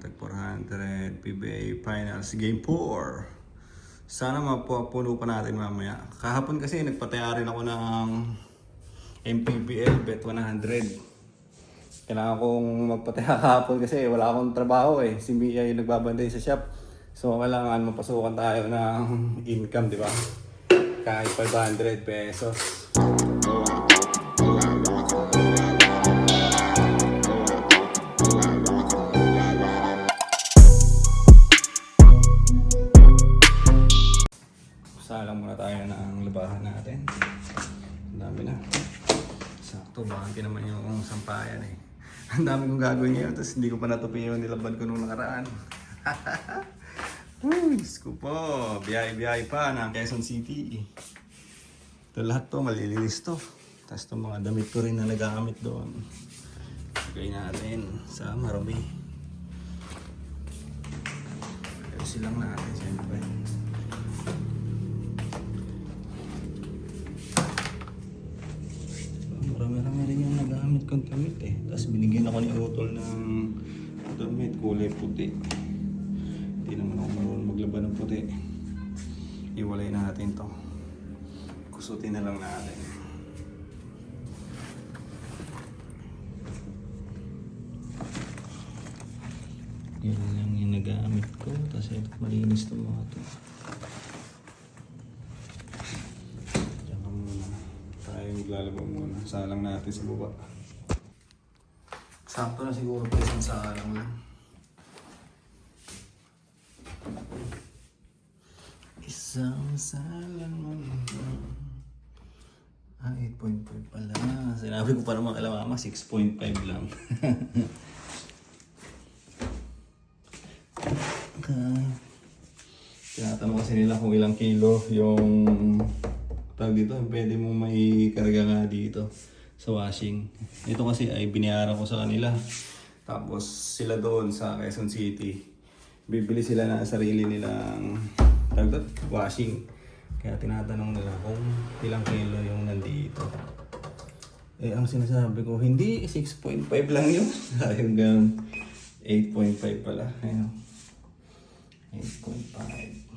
Tag 400 PBA Finals Game 4. Sana mapupuno pa natin mamaya. Kahapon kasi nagpataya rin ako ng MPBL Bet 100. Kailangan kong magpataya kahapon kasi wala akong trabaho eh. Si Mia yung nagbabantay sa shop. So kailangan mapasukan tayo ng income, di ba? Kahit 500 pesos. Salang muna tayo ng labahan natin. Ang dami na. Sakto, bakit naman yung sampayan eh. Ang dami kong gagawin ngayon, tapos hindi ko pa natupi yung nilabad ko nung nakaraan. Diyos ko po, biyahe-biyahe pa ng Quezon City. Ito lahat to, malilinis to. Tapos itong mga damit ko rin na nagamit doon. Lagay natin sa marumi. Pero silang natin, siyempre. Marami-rami rin yung nagamit kong damit eh. Tapos binigyan ako ni Utol ng damit, kulay puti. Hindi naman ako marunong maglaban ng puti. Iwalay natin to. Kusutin na lang natin. Yan lang yung nagamit ko. Tapos ito, malinis itong mga to. Maglalaba muna. Salang natin sa baba. Sakto na siguro pa isang salang lang. Isang salang lang. 8.5 pala. Sinabi ko pa naman kala mama, 6.5 lang. Tinatanong kasi nila kung ilang kilo yung tawag dito, pwede mo may karga nga dito sa washing. Ito kasi ay binayaran ko sa kanila. Tapos sila doon sa Quezon City, bibili sila na sarili nilang tawag dito, washing. Kaya tinatanong nila kung ilang kilo yung nandito. Eh ang sinasabi ko, hindi 6.5 lang yun. Hanggang 8.5 pala. Ayun. 8.5.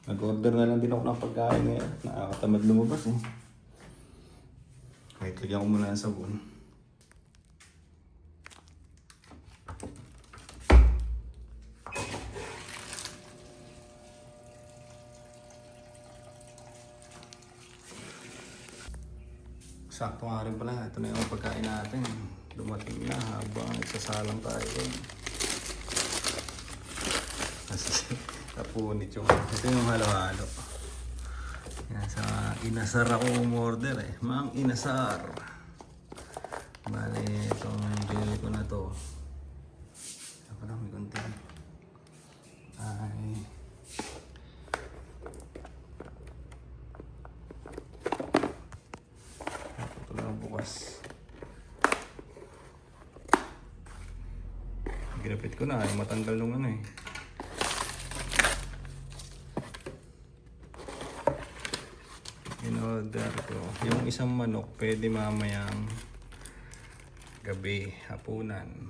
Nag-order na lang din ako ng pagkain ngayon. Nakakatamad lumabas eh. Kahit lagyan ko muna ng sabon. Sakto nga rin pala. Ito na yung pagkain natin. Dumating na habang nagsasalang tayo. Kasi kapunit yung ito yung halo-halo. Yan, sa inasar ako umorder eh. Mang inasar. Bale, itong binili ko na to. Ako lang, may konti. Ay. Ito lang bukas. Ginapit ko na, ay matanggal nung ano eh. In-order ko. Yung isang manok, pwede mamayang gabi, hapunan.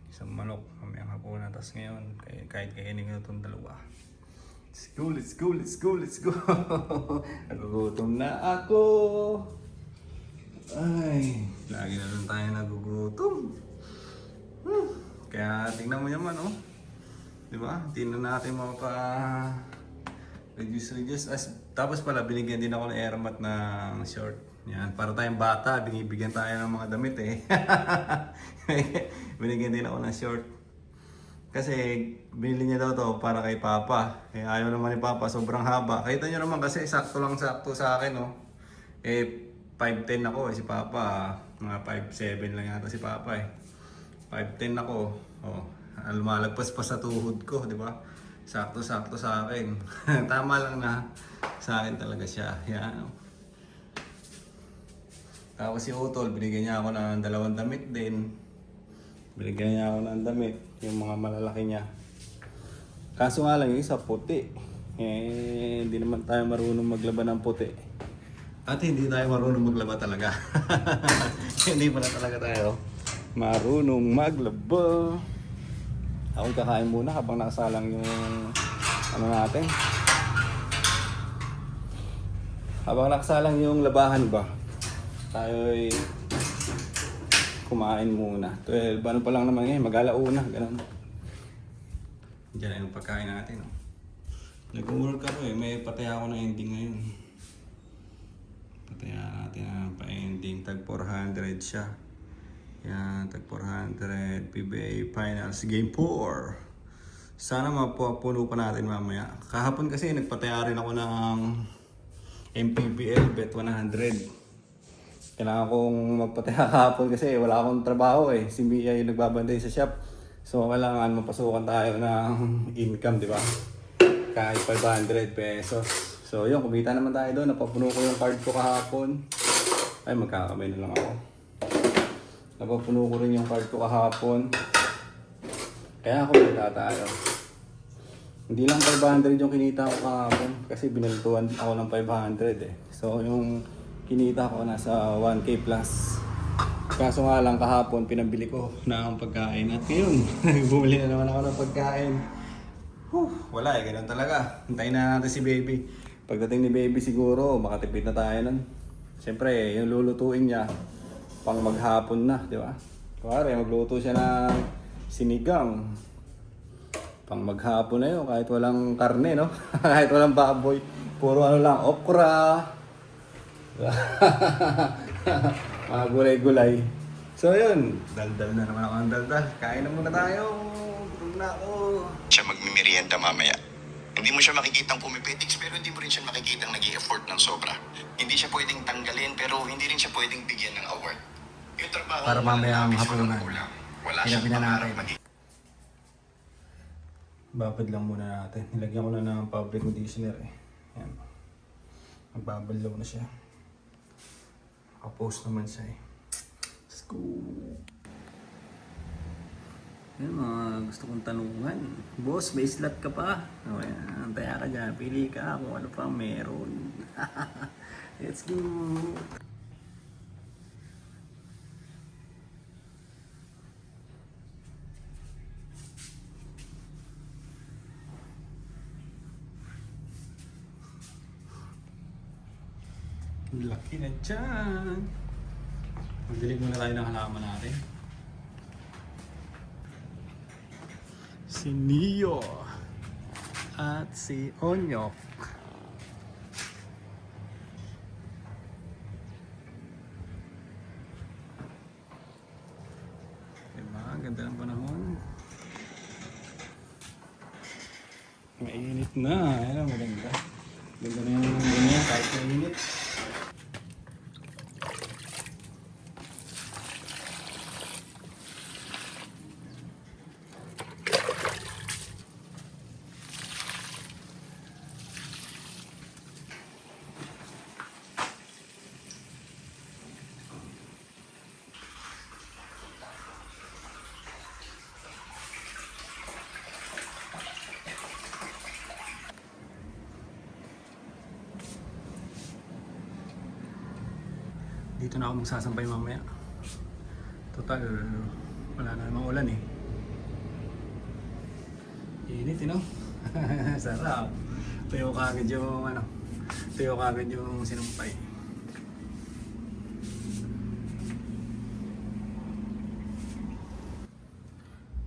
Isang manok, mamayang hapunan. Tapos ngayon, kahit kainin ko itong dalawa. Let's go, let's go, let's go, let's go. Nagugutom na ako. Ay, lagi na lang tayo nagugutom. Kaya tingnan mo naman, oh. Diba? Tingnan natin reduce. Tapos pala, binigyan din ako ng airmat ng short. Yan, para tayong bata, binibigyan tayo ng mga damit eh. Binigyan din ako ng short. Kasi binili niya daw to para kay Papa. Eh ayaw naman ni Papa, sobrang haba. Kita nyo naman kasi sakto lang sakto sa akin, oh. Eh 5'10 ako eh, si Papa. Mga 5'7 lang yata si Papa eh. 5'10 ako. Oh, lumalagpas pa sa tuhod ko, di ba? Sakto-sakto sa akin. Tama lang na sa akin talaga siya. Yan. Tapos si Utol, binigyan niya ako ng 2 damit din. Binigyan niya ako ng damit, yung mga malalaki niya. Kaso nga lang yung isa puti. Eh, hindi naman tayo marunong maglaba ng puti. At hindi tayo marunong maglaba talaga. Hindi pala talaga tayo marunong maglaba. Ako kakain muna habang nakasalang yung ano natin. Habang nakasalang yung labahan ba, tayo'y kumain muna. 12, ano pa lang naman ngayon, mag-alauna, ganun. Diyan ay yung pagkain natin. Oh. Nag-work ako eh, may pataya ako na ending ngayon. Pataya natin ang pa-ending, tag 400 siya. Yan, tag 400, PBA Finals, Game 4. Sana mapupuno pa natin mamaya. Kahapon kasi nagpataya rin ako ng MPBL Bet 100. Kailangan kong magpataya kahapon kasi wala akong trabaho eh. Si Mia yung nagbabantay sa shop. So kailangan mapasukan tayo ng income, di ba? Kahit 500 pesos. So yun, kumita naman tayo doon. Napapuno ko yung card ko kahapon. Ay, magkakamay na lang ako. Napapuno ko rin yung card ko kahapon. Kaya ako kumita tayo. Hindi lang 500 yung kinita ko kahapon kasi binaltuan ako ng 500 eh. So yung kinita ko nasa 1K plus. Kaso nga lang kahapon pinabili ko na ang pagkain at ngayon bumili na naman ako ng pagkain. Wala eh, ganun talaga. Hintayin na natin si baby. Pagdating ni baby siguro makatipid na tayo nun. Siyempre yung lulutuin niya pang maghapon na, di ba? Kuwari magluto siya ng sinigang. Pang maghapon na yun, kahit walang karne, no? Kahit walang baboy. Puro ano lang, okra. Mga gulay-gulay. So yun, daldal na naman ako ng daldal. Kain na muna tayo. Gutom na ako. Siya magmimerienda mamaya. Hindi mo siya makikitang pumipetics pero hindi mo rin siya makikitang nag-i-effort ng sobra. Hindi siya pwedeng tanggalin pero hindi rin siya pwedeng bigyan ng award. Yung trabaho Para mamaya ang hapunan. Wala siyang pangarap Babad lang muna natin. Nilagyan ko na ng fabric conditioner eh. Ayan. Magbabalaw na siya. Nakapost naman siya eh. Let's go! Yan mga gusto kong tanungan. Boss, may slot ka pa? O yan, taya ka dyan. Pili ka kung ano pa meron. Let's go! Laki na dyan! Magdilig muna tayo ng halaman natin. Si Neo at si Onyok. Diba? Ganda ng panahon. Mainit na. Ayan, maganda. Ganda na yung ganyan kahit mainit. Dito na ako magsasampay mamaya. Total, wala na namang ulan eh. Init, no? Sarap. Tuyo kagad yung ano. Tuyo kagad yung sinumpay.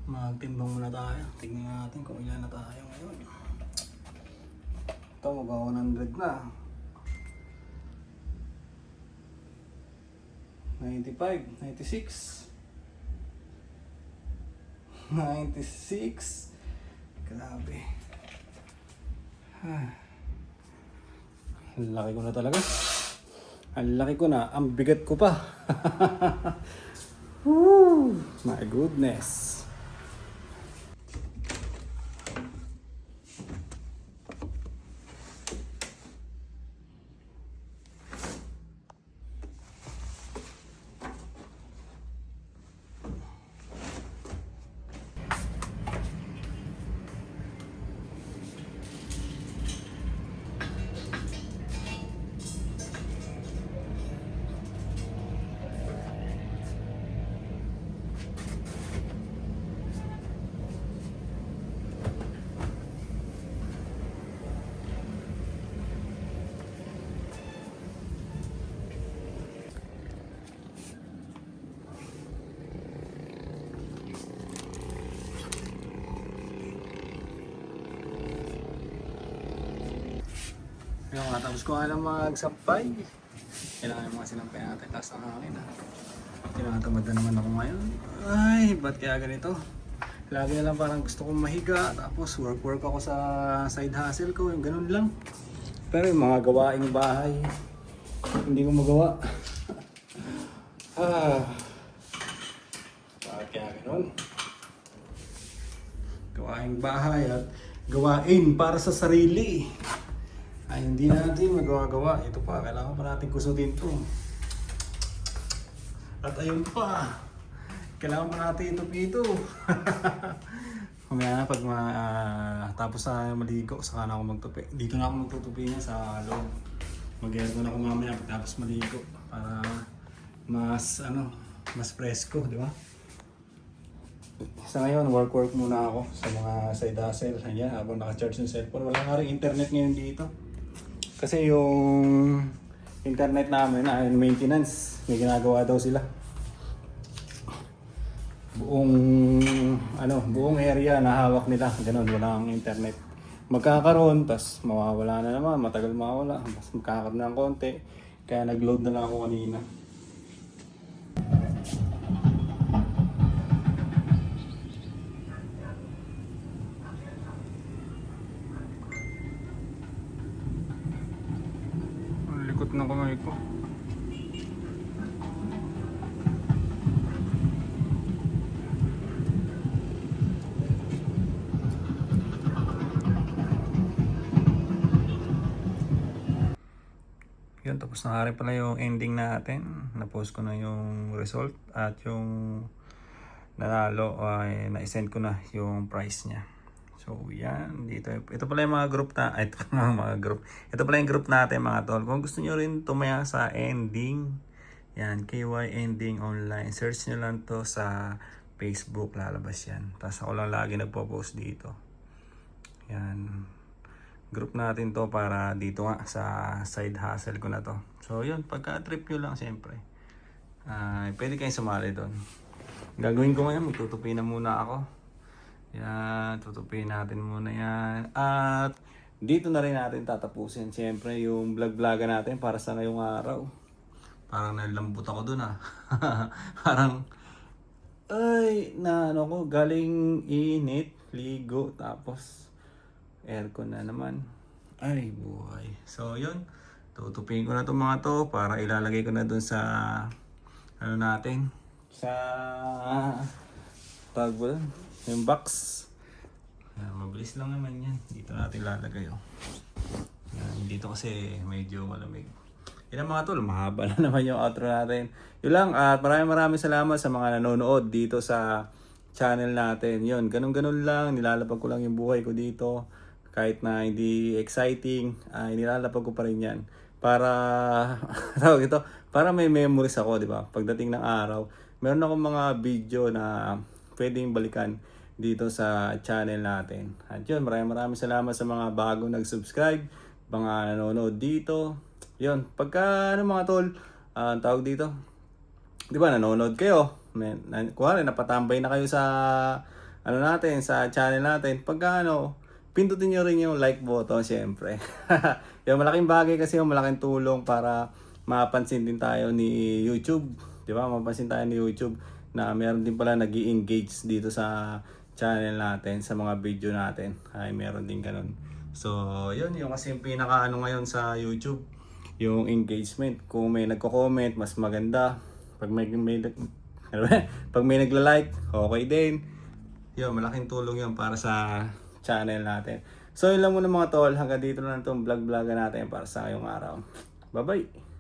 Magtimbang muna tayo. Tingnan natin kung ilan na tayo ngayon. Ito, mag-100 na. 95, 96, 96. Grabe. Ang laki ko na talaga. Ang laki ko na. Ang bigat ko pa. Woo! My goodness. Yung matapos ko nga lang magsampay. Kailangan yung mga sinampay natin. Taas ng hangin ha. Tinatamad na naman ako ngayon. Ay, ba't kaya ganito? Lagi na lang parang gusto kong mahiga. Tapos work ako sa side hustle ko. Yung ganun lang. Pero yung mga gawaing bahay, hindi ko magawa. Bakit kaya ganun? Gawaing bahay at gawain para sa sarili ay hindi natin magawa-gawa. Ito pa, kailangan pa natin kusutin to. At ayun pa, kailangan pa natin ito-pito. Mamaya na pag tapos na maligo, saka na ako magtupi. Dito na ako magtutupi niya sa loob. Mag-aircon ako mamaya pagtapos maligo para mas presko, di ba? Sa ngayon, work muna ako sa mga side hustle. Ayan, habang naka-charge yung cellphone. Wala nga rin internet ngayon dito. Kasi yung internet namin ay maintenance. May ginagawa daw sila. Buong area na hawak nila. Ganun, walang internet. Magkakaroon, tas mawawala na naman. Matagal mawawala. Mas magkakaroon na ng konti. Kaya nag-load na lang ako kanina. Likot ng kamay ko. Yun, tapos na rin pala yung ending natin. Na-post ko na yung result at yung nanalo ay na-send ko na yung price niya. So yan, dito. Ito pala yung mga group ito pala yung group natin mga tol. Kung gusto nyo rin tumaya sa ending, yan, KY Ending Online. Search nyo lang to sa Facebook, lalabas yan. Tapos ako lang lagi nagpo-post dito. Yan. Group natin to para dito nga sa side hustle ko na to. So yun, pagka-trip nyo lang siyempre. Pwede kayong sumali doon. Gagawin ko ngayon, magtutupi na muna ako. Yan, tutupin natin muna yan. At dito na rin natin tatapusin siyempre yung vlog-vloga natin para sa ngayong araw. Parang nalambot ako dun Parang galing init, ligo, tapos aircon na naman. Ay, buhay. So yun, tutupin ko na itong mga to para ilalagay ko na dun sa natin. Sa tawag ba dun? Yung box. Yan, mabilis lang naman yan. Dito natin lalagay. Yan, dito kasi medyo malamig. Yan ang mga tol, mahaba na naman yung outro natin. Yun lang, at maraming salamat sa mga nanonood dito sa channel natin. Yun, ganun-ganun lang. Nilalapag ko lang yung buhay ko dito. Kahit na hindi exciting, nilalapag ko pa rin yan. Para, para may memories ako, di ba? Pagdating ng araw, meron akong mga video na pwedeng balikan dito sa channel natin. At yun, maraming salamat sa mga bagong nag-subscribe, mga nanonood dito. Yun, pagka mga tol, tawag dito, di ba, nanonood kayo, kuwari napatambay na kayo sa sa channel natin. Pagka pindutin nyo rin yung like button, syempre. Yung malaking bagay kasi, yung malaking tulong para mapansin din tayo ni YouTube. Di ba, mapansin tayo ni YouTube na meron din pala nag-i-engage dito sa channel natin, sa mga video natin. Ay, meron din ganun. So, yun, yung kasi yung pinaka ngayon sa YouTube, yung engagement. Kung may nagko-comment, mas maganda. Pag may nagla-like, okay din. Yun, malaking tulong yun para sa channel natin. So, yun lang muna mga tol. Hanggang dito na itong vlog-vlog natin para sa ngayong araw. Bye-bye!